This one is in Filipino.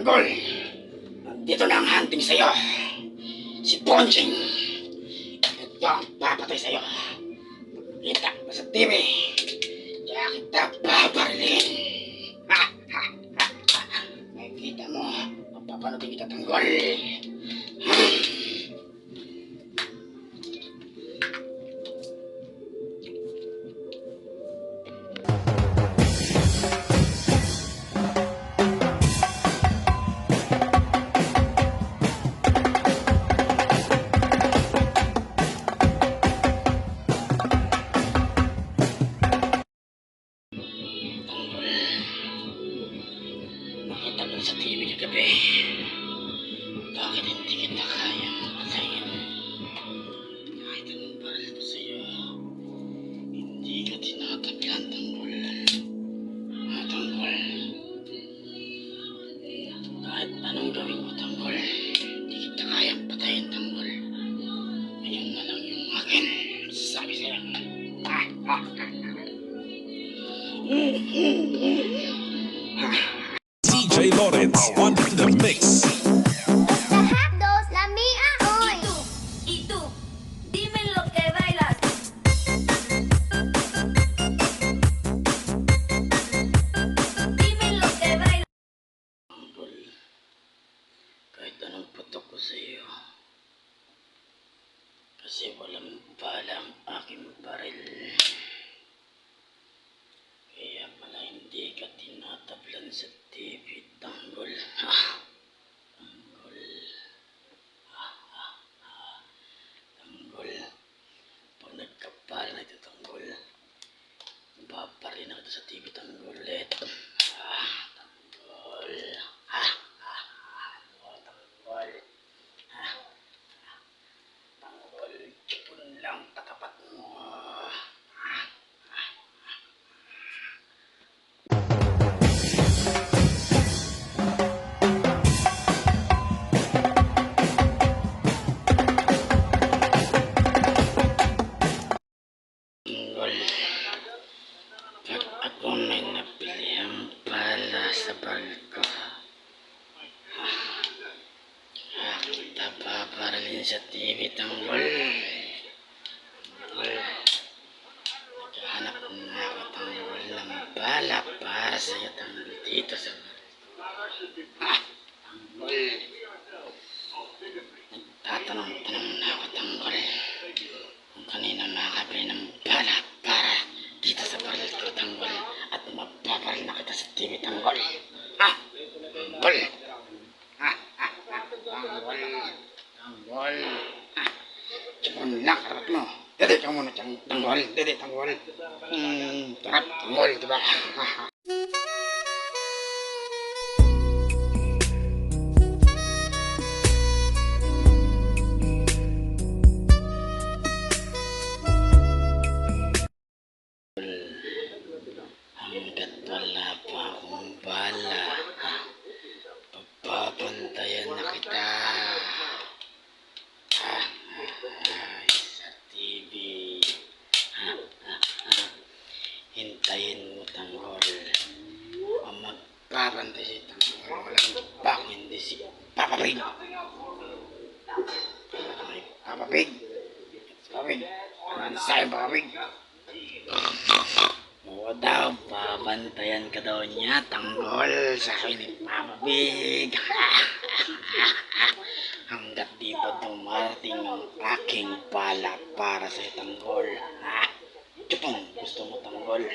Tanggol, nandito na ang hunting sa'yo. Si Ponching. Ito ang papatay sa'yo. Kita pa sa TV. Kaya kita babarilin. Ha, ha, ha, ha. Nakikita mo, mapapanoodin kita, Tanggol. Nakita ko sa TV kagabi. Bakit hindi kita kayang patayin? Kahit anong baril ko sa'yo, hindi ka tinatabihan, Tanggol. Tanggol. Kahit anong gawin mo, Tanggol, hindi kita kayang patayin, Tanggol. Ngayon na lang yung akin. Sabi sa'yo. DJ Lawrence on the mix. Dos, la mía hoy. Y tú, dime lo que bailas. Dime lo que bailas. Tanggol, kahit anong putok ko sa'yo, kasi walang bala ang aking baril. Kaya pala hindi ka tinatablan sa TV, Tanggol. Tanggol. Tanggol. Pag nagkapala na ito, Tanggol, babarin na kita sa TV, Tanggol. Tanggol. Tanggol. Tanggol, tsipon lang tatapat mo. Tanggol, pag ako may napilihang bala sa baril ko, kita babaralin sa TV, Tanggol. Tanggol, naghahanap na ako, Tanggol, ng bala para sa'yo, Tanggol, dito sa baril. Tanggol, nagtatanong-tanong na ako, Tanggol, kung kanina makakabili ng bala para dito sa baril ko, Tanggol, at mababaril na kita sa TV, Tanggol. Tanggol. Tanggol. Tanggol. Tsipon lang, harap mo. Dede ka muna, Tanggol. Dede, Tanggol. Harap, Tanggol, diba? Hanggat wala pa akong bala, pagpapantayan na kita. Sa TV. Hintayin mo, Tanggol. Ang magpapantay si Tanggol. Walang bako, hindi si Papa Pig. Papa Pig. Papa Pig. Ano sa'yo, Papa Pig? Oo daw, pabantayan ka daw niya, Tanggol, sa akin ni Papa Pig. Hanggat di pa dumarating ang aking bala para sa Tanggol. Tsupon, gusto mo, Tanggol?